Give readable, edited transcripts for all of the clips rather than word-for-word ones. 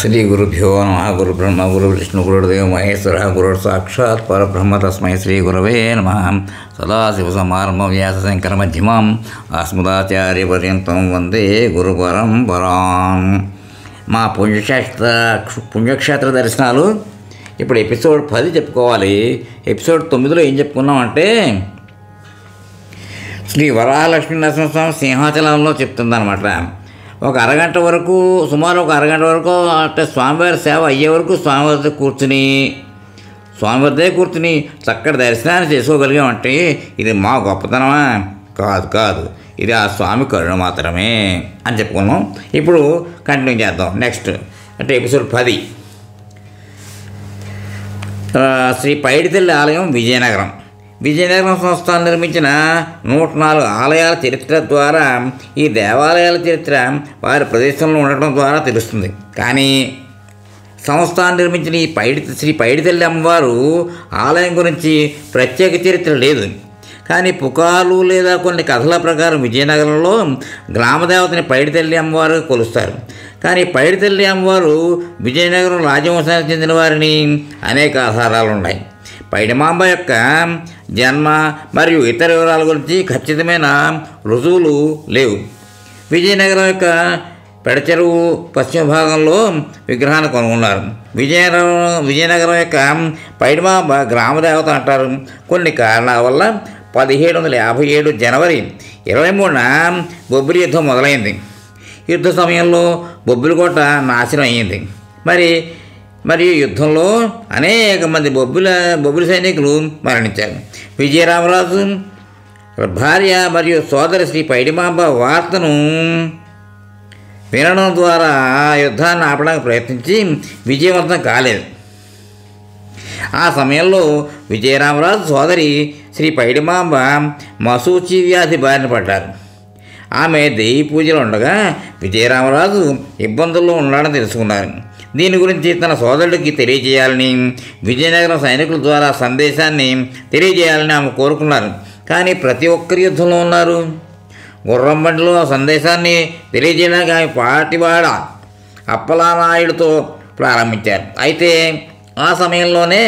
శ్రీ గురుభ్యో నమః. గురు బ్రహ్మ గురు విష్ణు గురుదేవ మహేశ్వర గురు సాక్షాత్ పరబ్రహ్మ తస్మై శ్రీ గురవే నమః. సదాశివసమారంభం వ్యాసశంకర మధ్యమాం అస్మదాచార్యపర్యంతం వందే గురు పరంపరాం. మా పుణ్యక్షేత్ర దర్శనాలు ఇప్పుడు ఎపిసోడ్ 10 చెప్పుకోవాలి. ఎపిసోడ్ 9లో ఏం చెప్పుకున్నామంటే శ్రీ వరాహలక్ష్మీ నరసింహస్వామి సింహాచలంలో చెప్తుందన్నమాట. సుమారు ఒక అరగంట వరకు అంటే స్వామివారి సేవ అయ్యే వరకు స్వామివారి దగ్గర కూర్చుని చక్కటి దర్శనాన్ని చేసుకోగలిగామంటే ఇది మా గొప్పతనమా? కాదు, ఇది ఆ స్వామి కరుణ మాత్రమే అని చెప్పుకున్నాం. ఇప్పుడు కంటిన్యూ చేద్దాం. నెక్స్ట్ అంటే ఎపిసోడ్ 10. శ్రీ పైడితల్లి ఆలయం విజయనగరం సంస్థానం నిర్మించిన 104 ఆలయాల చరిత్ర ద్వారా ఈ దేవాలయాల చరిత్ర వారి ప్రదేశంలో ఉండటం ద్వారా తెలుస్తుంది. కానీ సంస్థానం నిర్మించిన శ్రీ పైడితల్లి అమ్మవారు ఆలయం గురించి ప్రత్యేక చరిత్ర లేదు. కానీ పుకార్లు లేదా కొన్ని కథల ప్రకారం విజయనగరంలో గ్రామదేవతని పైడితల్లి అమ్మవారు కొలుస్తారు. కానీ పైడితల్లి అమ్మవారు విజయనగరం రాజవంశానికి చెందిన వారిని అనేక ఆధారాలు ఉన్నాయి. పైడిమాంబ యొక్క జన్మ మరియు ఇతర వివరాల గురించి ఖచ్చితమైన రుజువులు లేవు. విజయనగరం యొక్క పెడచెరువు పశ్చిమ భాగంలో విగ్రహాన్ని కనుగొన్నారు. విజయనగరం యొక్క పైడిమాంబ గ్రామదేవత అంటారు. కొన్ని కారణాల వల్ల 1757 జనవరి 23న బొబ్బిలి యుద్ధం మొదలైంది. యుద్ధ సమయంలో బొబ్బిలి కోట నాశనం అయ్యింది. మరియు యుద్ధంలో అనేక మంది బొబ్బిలి సైనికులు మరణించారు. విజయరామరాజు భార్య మరియు సోదరి శ్రీ పైడిమాంబ వార్తను వినడం ద్వారా యుద్ధాన్ని ఆపడానికి ప్రయత్నించి విజయవంతం కాలేదు. ఆ సమయంలో విజయరామరాజు సోదరి శ్రీ పైడిమాంబ మసూచి వ్యాధి బారిన పడ్డారు. ఆమె దేవి పూజలు ఉండగా విజయరామరాజు ఇబ్బందుల్లో ఉన్నాడని తెలుసుకున్నారు. దీని గురించి తన సోదరుడికి తెలియజేయాలని విజయనగరం సైనికుల ద్వారా సందేశాన్ని తెలియజేయాలని ఆమె కోరుకున్నారు. కానీ ప్రతి ఒక్కరి యుద్ధంలో ఉన్నారు. గుర్రం బండిలో సందేశాన్ని తెలియజేయడానికి ఆమె పాటివాడ అప్పలానాయుడితో ప్రారంభించారు. అయితే ఆ సమయంలోనే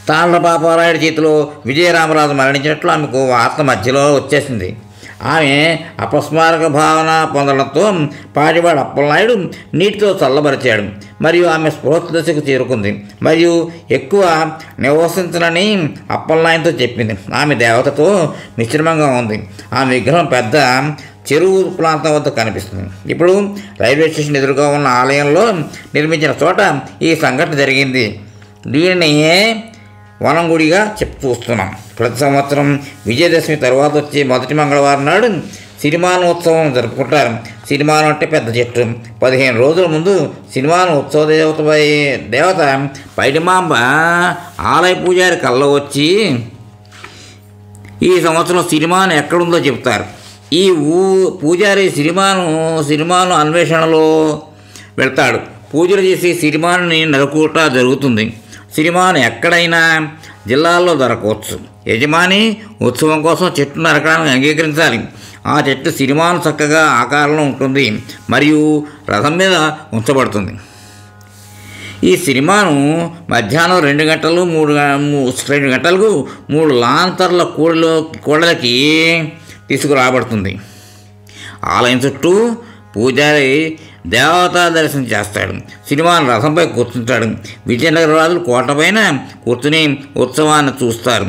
తాండ్రపాపారాయుడి చేతిలో విజయరామరాజు మరణించినట్లు ఆమెకు వార్త మధ్యలో వచ్చేసింది. ఆమె అపస్మారక భావన పొందడంతో పాటివాడు అప్పలనాయుడు నీటితో చల్లబరిచాడు. మరియు ఆమె స్పృహ దశకు చేరుకుంది మరియు ఎక్కువ నివసించనని అప్పలనాయుడితో చెప్పింది. ఆమె దేవతతో మిశ్రమంగా ఉంది. ఆమె విగ్రహం పెద్ద చెరువు ప్రాంతం వద్ద కనిపిస్తుంది. ఇప్పుడు రైల్వే స్టేషన్ ఎదురుగా ఉన్న ఆలయంలో నిర్మించిన చోట ఈ సంఘటన జరిగింది. దీనిని వనంగుడిగా చూస్తున్నాం. ప్రతి సంవత్సరం విజయదశమి తర్వాత వచ్చే మొదటి మంగళవారం నాడు సిరిమాను ఉత్సవం జరుపుకుంటారు. సిరిమాను అంటే పెద్ద చెట్టు. 15 రోజుల ముందు సిరిమాను ఉత్సవ దేవత పైడిమాంబ ఆలయ పూజారి కల్లో వచ్చి ఈ సంవత్సరం సిరిమాను ఎక్కడుందో చెప్తారు. ఈ పూజారి సిరిమాను అన్వేషణలో వెళ్తాడు. పూజలు చేసి సిరిమానుని నరుకుట జరుగుతుంది. సిరిమాను ఎక్కడైనా జిల్లాల్లో దొరకవచ్చు. యజమాని ఉత్సవం కోసం చెట్టు నరకడానికి అంగీకరించాలి. ఆ చెట్టు సిరిమాను చక్కగా ఆకారంలో ఉంటుంది మరియు రథం మీద ఉంచబడుతుంది. ఈ సిరిమాను మధ్యాహ్నం 2 గంటలకు 3 లాంతర్ల కూడలకి తీసుకురాబడుతుంది. ఆలయం చుట్టూ పూజారి దేవతా దర్శనం చేస్తాడు. సిరిమాను రథంపై కూర్చుంటాడు. విజయనగర రాజులు కోటపైన కూర్చుని ఉత్సవాన్ని చూస్తారు.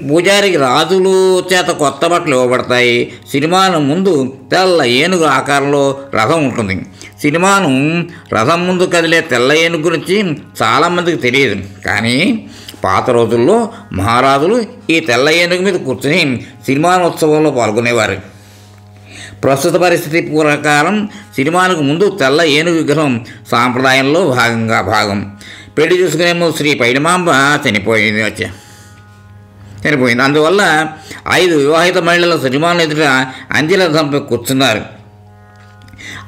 పూజారికి రాజులు చేత కొత్త బట్టలు ఇవ్వబడతాయి. సిరిమాను ముందు తెల్ల ఏనుగు ఆకారంలో రథం ఉంటుంది. సిరిమాను రథం ముందు కదిలే తెల్ల ఏనుగు గురించి చాలామందికి తెలియదు. కానీ పాత రోజుల్లో మహారాజులు ఈ తెల్ల ఏనుగు మీద కూర్చుని సిరిమాను ఉత్సవంలో పాల్గొనేవారు. ప్రస్తుత పరిస్థితి ప్రకారం సిరిమానుకు ముందు తెల్ల ఏనుగు విగ్రహం సాంప్రదాయంలో భాగం. పెళ్లి చూసుకునే ముందు శ్రీ పైడిమాంబ చనిపోయింది. అందువల్ల 5 వివాహిత మహిళలు సిరిమాను ఎదుట అంజలి రథంపై కూర్చున్నారు.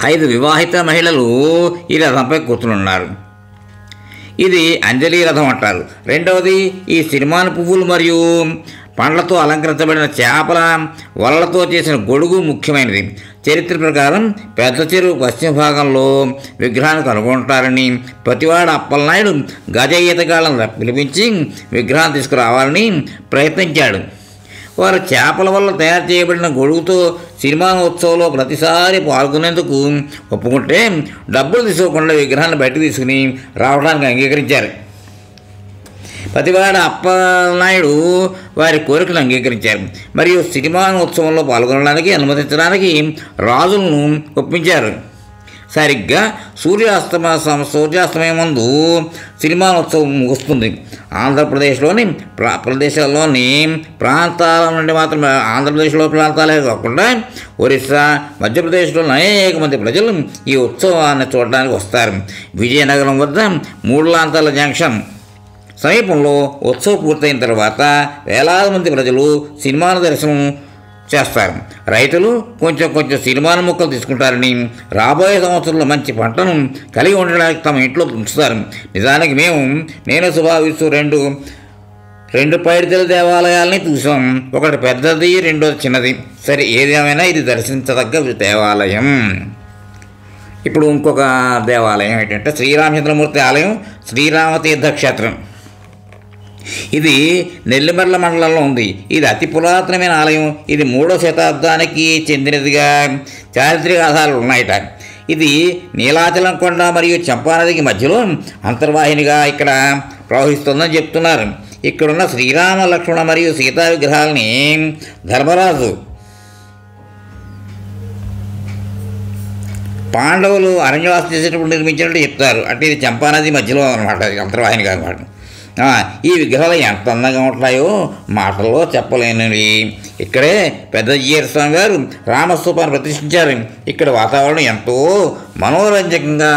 5 వివాహిత మహిళలు ఈ రథంపై కూర్చున్నారు. ఇది అంజలి రథం అంటారు. రెండవది ఈ సిరిమాను పువ్వులు మరియు పండ్లతో అలంకరించబడిన చేపల వలలతో చేసిన గొడుగు ముఖ్యమైనది. చరిత్ర ప్రకారం పెద్ద చెరువు పశ్చిమ భాగంలో విగ్రహాన్ని కనుగొంటారని ప్రతివాడు అప్పలనాయుడు గజ ఈతగాళ్లను పిలిపించి విగ్రహాన్ని తీసుకురావాలని ప్రయత్నించాడు. వారు చేపల వల్ల తయారు చేయబడిన గొడుగుతో సినిమా ఉత్సవంలో ప్రతిసారి పాల్గొనేందుకు ఒప్పుకుంటే డబ్బులు తీసుకోకుండా విగ్రహాన్ని బయటకు తీసుకుని రావడానికి అంగీకరించారు. ప్రతివాడ అప్పలనాయుడు వారి కోరికలు అంగీకరించారు మరియు సినిమా ఉత్సవంలో పాల్గొనడానికి అనుమతించడానికి రాజులను ఒప్పించారు. సరిగ్గా సూర్యాస్తమయం ముందు సినిమా ఉత్సవం ముగుస్తుంది. ఆంధ్రప్రదేశ్లోని ప్రదేశాల్లోని ప్రాంతాల నుండి మాత్రమే ఆంధ్రప్రదేశ్లో ప్రాంతాలే కాకుండా ఒరిస్సా, మధ్యప్రదేశ్లోని అనేక మంది ప్రజలు ఈ ఉత్సవాన్ని చూడడానికి వస్తారు. విజయనగరం వద్ద మూడులాంతాల జంక్షన్ సమీపంలో ఉత్సవం పూర్తయిన తర్వాత వేలాది మంది ప్రజలు సినిమాల దర్శనం చేస్తారు. రైతులు కొంచెం సినిమాల మొక్కలు తీసుకుంటారని రాబోయే సంవత్సరంలో మంచి పంటను కలిగి ఉండడానికి తమ ఇంట్లో ఉంచుతారు. నిజానికి నేను సుభావిస్తూ రెండు పైడితల దేవాలయాలని చూసాం. ఒకటి పెద్దది, రెండోది చిన్నది. సరే, ఏదేమైనా ఇది దర్శించదగ్గ దేవాలయం. ఇప్పుడు ఇంకొక దేవాలయం ఏంటంటే శ్రీరామచంద్రమూర్తి ఆలయం, శ్రీరామతీర్థ క్షేత్రం. ఇది నెల్లిమర్ల మండలంలో ఉంది. ఇది అతి పురాతనమైన ఆలయం. ఇది 3వ శతాబ్దానికి చెందినదిగా చారిత్రక ఆధారాలు ఉన్నాయట. ఇది నీలాచలం కొండ మరియు చంపానదికి మధ్యలో అంతర్వాహినిగా ఇక్కడ ప్రవహిస్తుందని చెప్తున్నారు. ఇక్కడున్న శ్రీరామ, లక్ష్మణ మరియు సీతా విగ్రహాలని ధర్మరాజు పాండవులు అరణ్యవాసం చేసేటప్పుడు నిర్మించినట్టు చెప్తారు. అంటే ఇది చంపానది మధ్యలో అనమాట, అంతర్వాహినిగా అనమాట. ఈ విగ్రహాలు ఎంత అందంగా ఉంటాయో మాటల్లో చెప్పలేనివి. ఇక్కడే పెద్ద జీయర్ స్వామి గారు రామస్తూపాన్ని ప్రతిష్ఠించారు. ఇక్కడ వాతావరణం ఎంతో మనోరంజకంగా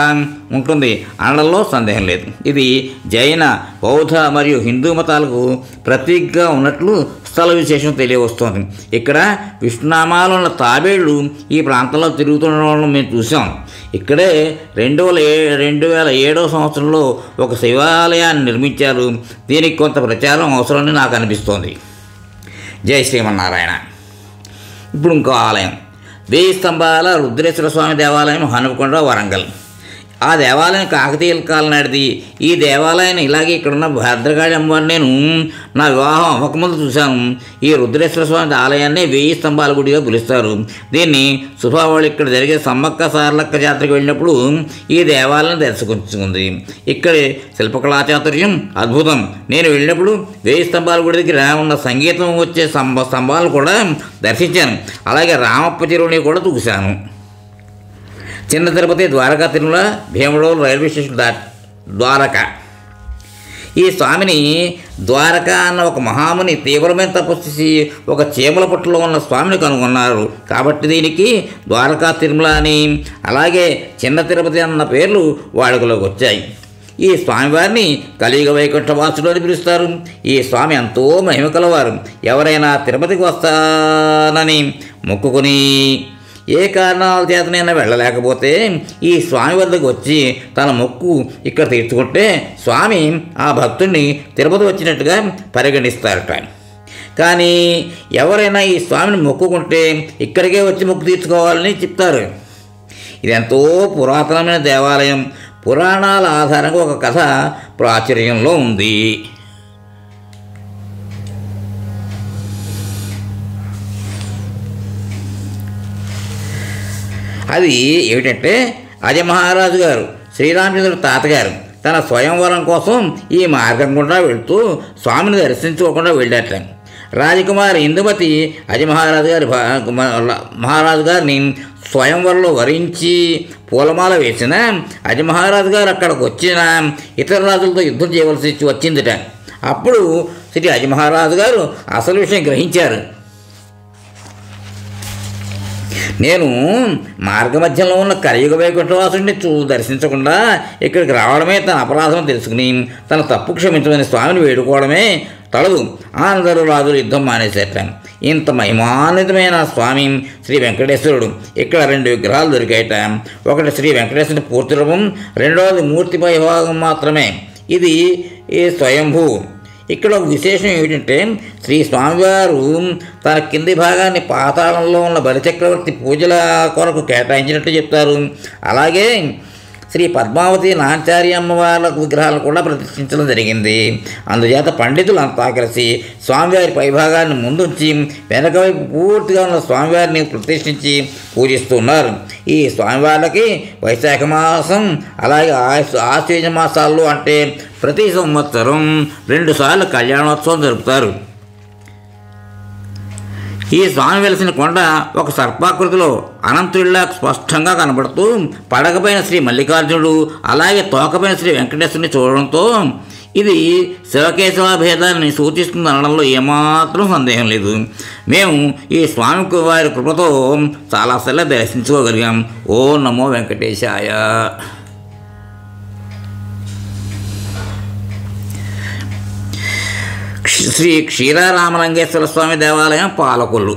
ఉంటుంది అనడంలో సందేహం లేదు. ఇది జైన, బౌద్ధ మరియు హిందూ మతాలకు ప్రతీకగా ఉన్నట్లు స్థల విశేషం తెలియవస్తోంది. ఇక్కడ విష్ణునామాలు ఉన్న తాబేళ్లు ఈ ప్రాంతంలో తిరుగుతుండడం మేము చూసాం. ఇక్కడే 2007 సంవత్సరంలో ఒక శివాలయాన్ని నిర్మించారు. దీనికి కొంత ప్రచారం అవసరమని నాకు అనిపిస్తోంది. జై శ్రీమన్నారాయణ. ఇప్పుడు ఇంకో ఆలయం, 1000 స్తంభాల రుద్రేశ్వర స్వామి దేవాలయం, హనుమకొండ, వరంగల్. ఆ దేవాలయం కాకతీయుల కాలం నాటిది. ఈ దేవాలయాన్ని ఇలాగే ఇక్కడున్న భద్రకాళి అమ్మవారిని నేను నా వివాహం అవ్వకముందు చూశాను. ఈ రుద్రేశ్వర స్వామి ఆలయాన్ని 1000 స్తంభాల గుడిగా పిలుస్తారు. దీన్ని సుభావాళ్ళు ఇక్కడ జరిగే సమ్మక్క సారలక్క జాతరకు వెళ్ళినప్పుడు ఈ దేవాలయం దర్శించుకుంది. ఇక్కడి శిల్పకళా చాతుర్యం అద్భుతం. నేను వెళ్ళినప్పుడు 1000 స్తంభాల గుడి దగ్గర ఉన్న సంగీతం వచ్చే స్తంభాలు కూడా దర్శించాను. అలాగే రామప్ప చెరువుని కూడా చూశాను. చిన్న తిరుపతి, ద్వారకా తిరుమల, భీమడోలు రైల్వే స్టేషన్ ద్వారకా. ఈ స్వామిని ద్వారకా అన్న ఒక మహాముని తీవ్రమైన తపస్సు చేసి ఒక చీమల పుట్టలో ఉన్న స్వామిని కనుగొన్నారు. కాబట్టి దీనికి ద్వారకా తిరుమల అని, అలాగే చిన్న తిరుపతి అన్న పేర్లు వాడుకలోకి వచ్చాయి. ఈ స్వామివారిని కలియుగ వైకుంఠవాసుడు అని పిలుస్తారు. ఈ స్వామి ఎంతో మహిమ కలవారు. ఎవరైనా తిరుపతికి వస్తానని మొక్కుకొని ఏ కారణాల చేతనైనా వెళ్ళలేకపోతే ఈ స్వామి వద్దకు వచ్చి తన మొక్కు ఇక్కడ తీర్చుకుంటే స్వామి ఆ భక్తుడిని తిరుపతి వచ్చినట్టుగా పరిగణిస్తారట. కానీ ఎవరైనా ఈ స్వామిని మొక్కుకుంటే ఇక్కడికే వచ్చి మొక్కు తీర్చుకోవాలని చెప్తారు. ఇది ఎంతో పురాతనమైన దేవాలయం. పురాణాల ఆధారంగా ఒక కథ ప్రాచుర్యంలో ఉంది. అది ఏమిటంటే అజమహారాజు గారు, శ్రీరామచంద్రుడు తాతగారు తన స్వయంవరం కోసం ఈ మార్గం గుండా వెళుతూ స్వామిని దర్శించుకోకుండా వెళ్ళారట. రాజకుమారి ఇందుమతి మహారాజు గారిని స్వయంవరంలో వరించి పూలమాల వేసిన అజమహారాజు గారు అక్కడికి వచ్చిన ఇతర రాజులతో యుద్ధం చేయవలసి వచ్చిందిట. అప్పుడు శ్రీ అజమహారాజు గారు అసలు విషయం గ్రహించారు. నేను మార్గమధ్యంలో ఉన్న కలియుగ వైకుంఠవాసుడిని దర్శించకుండా ఇక్కడికి రావడమే తన అపరాధం తెలుసుకుని తన తప్పు క్షమించమని స్వామిని వేడుకోవడమే తడదు. అందరూ రాజులు యుద్ధం మానేసేట. ఇంత మహిమాన్వితమైన స్వామి శ్రీ వెంకటేశ్వరుడు. ఇక్కడ 2 విగ్రహాలు దొరికాయట. ఒకటి శ్రీ వెంకటేశ్వరుని పూర్తి రూపం, రెండవది మూర్తి పై భాగం మాత్రమే. ఇది స్వయంభూ. ఇక్కడ ఒక విశేషం ఏమిటంటే శ్రీ స్వామివారు తన కింది భాగాన్ని పాతాళంలో ఉన్న బలిచక్రవర్తి పూజల కొరకు కేటాయించినట్టు చెప్తారు. అలాగే శ్రీ పద్మావతి నాంచారి అమ్మవార్ల విగ్రహాలను కూడా ప్రతిష్ఠించడం జరిగింది. అందుచేత పండితులు అంతా కలిసి స్వామివారి పైభాగాన్ని ముందుంచి వెనకవైపు పూర్తిగా ఉన్న స్వామివారిని ప్రతిష్ఠించి పూజిస్తున్నారు. ఈ స్వామివార్లకి వైశాఖ మాసం అలాగే ఆశ్వయుజ మాసాల్లో అంటే ప్రతి సంవత్సరం 2 సార్లు కళ్యాణోత్సవం జరుపుతారు. ఈ స్వామి వెలిసిన కొండ ఒక సర్పాకృతిలో అనంతుడిలా స్పష్టంగా కనబడుతూ పడగపైన శ్రీ మల్లికార్జునుడు అలాగే తోకపైన శ్రీ వెంకటేశ్వరుని చూడడంతో ఇది శివకేశవ భేదాన్ని సూచిస్తుంది అనడంలో ఏమాత్రం సందేహం లేదు. మేము ఈ స్వామి వారి కృపతో చాలాసార్లు దర్శించుకోగలిగాం. ఓ నమో వెంకటేశాయ. శ్రీ క్షీరారామలింగేశ్వర స్వామి దేవాలయం పాలకొల్లు.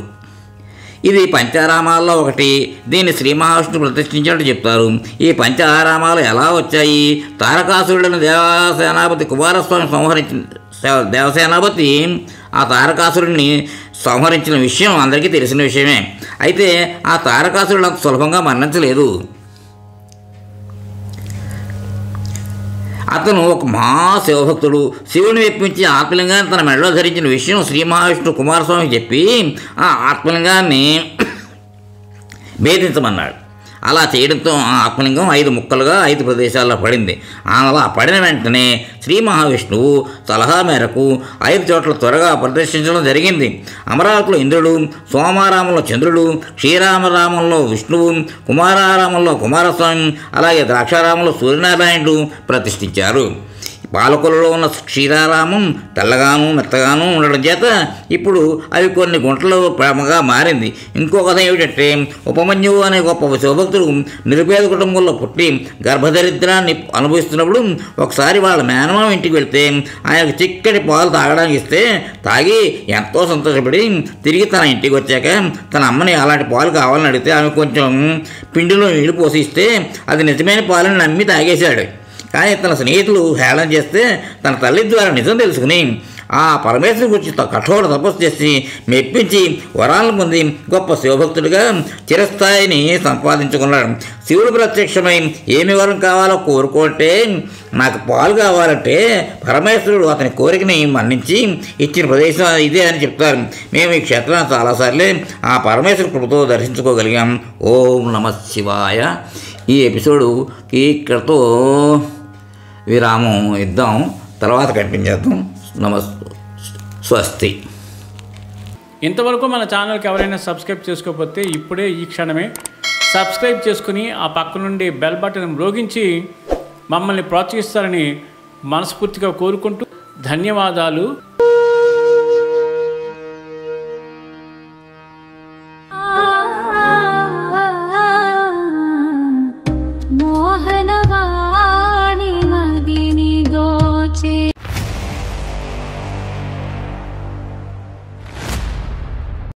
ఇది పంచారామాల్లో ఒకటి. దీన్ని శ్రీ మహావిష్ణువు ప్రతిష్ఠించినట్టు చెప్తారు. ఈ పంచారామాలు ఎలా వచ్చాయి? తారకాసురుడైన దేవసేనాపతి కుమారస్వామి దేవసేనాపతి ఆ తారకాసురుడిని సంహరించిన విషయం అందరికీ తెలిసిన విషయమే. అయితే ఆ తారకాసురుడు అంత సులభంగా మరణించలేదు. అతను ఒక మహాశివభక్తుడు. శివుని మెప్పించి ఆత్మలింగాన్ని తన మెడలో ధరించిన విషయం శ్రీ మహావిష్ణువు కుమారస్వామికి చెప్పి ఆ ఆత్మలింగాన్ని భేదించమన్నాడు. అలా చేయడంతో ఆ ఆత్మలింగం 5 ముక్కలుగా 5 ప్రదేశాల్లో పడింది. అలా పడిన వెంటనే శ్రీ మహావిష్ణువు సలహా మేరకు 5 చోట్ల త్వరగా ప్రదర్శించడం జరిగింది. అమరావతిలో ఇంద్రుడు, సోమారామంలో చంద్రుడు, క్షీరామరామంలో విష్ణువు, కుమారారామంలో కుమారస్వామి అలాగే ద్రాక్షారామంలో సూర్యనారాయణుడు ప్రతిష్ఠించారు. పాలకొల్లులో ఉన్న క్షీరారామం తెల్లగాను మెత్తగాను ఉండడం చేత ఇప్పుడు అవి కొన్ని గుంటలు ప్రేమగా మారింది. ఇంకో కథ ఏమిటంటే ఉపమన్యువు అనే గొప్ప శివభక్తుడు నిరుపేద కుటుంబంలో పుట్టి గర్భదరిద్రాన్ని అనుభవిస్తున్నప్పుడు ఒకసారి వాళ్ళ మేనమామ ఇంటికి వెళ్తే ఆయనకు చిక్కటి పాలు తాగడానికి ఇస్తే తాగి ఎంతో సంతోషపడి తిరిగి తన ఇంటికి వచ్చాక తన అమ్మని అలాంటి పాలు కావాలని అడిగితే ఆమె కొంచెం పిండిలో నీళ్లు పోసి ఇస్తే అది నిజమైన పాలని నమ్మి తాగేశాడు. కానీ తన స్నేహితులు హేళన చేస్తే తన తల్లి ద్వారా నిజం తెలుసుకుని ఆ పరమేశ్వరుని గురించి కఠోర తపస్సు చేసి మెప్పించి వరాలను పొంది గొప్ప శివభక్తుడిగా చిరస్థాయిని సంపాదించుకున్నాడు. శివుడు ప్రత్యక్షమై ఏమి వరం కావాలో కోరుకుంటే నాకు పాలు కావాలంటే పరమేశ్వరుడు అతని కోరికని మన్నించి ఇచ్చిన ప్రదేశం ఇదే అని చెప్తారు. మేము ఈ క్షేత్రాన్ని చాలాసార్లు ఆ పరమేశ్వరుడి కృపతో దర్శించుకోగలిగాం. ఓం నమః శివాయ. ఈ ఎపిసోడు ఇక్కడతో విరామం ఇద్దాం, తర్వాత కనిపించేద్దాం. స్వస్తి. ఇంతవరకు మన ఛానల్కి ఎవరైనా సబ్స్క్రైబ్ చేసుకోకపోతే ఇప్పుడే ఈ క్షణమే సబ్స్క్రైబ్ చేసుకుని ఆ పక్క నుండి బెల్ బటన్ మ్రోగించి మమ్మల్ని ప్రోత్సహిస్తారని మనస్ఫూర్తిగా కోరుకుంటూ ధన్యవాదాలు.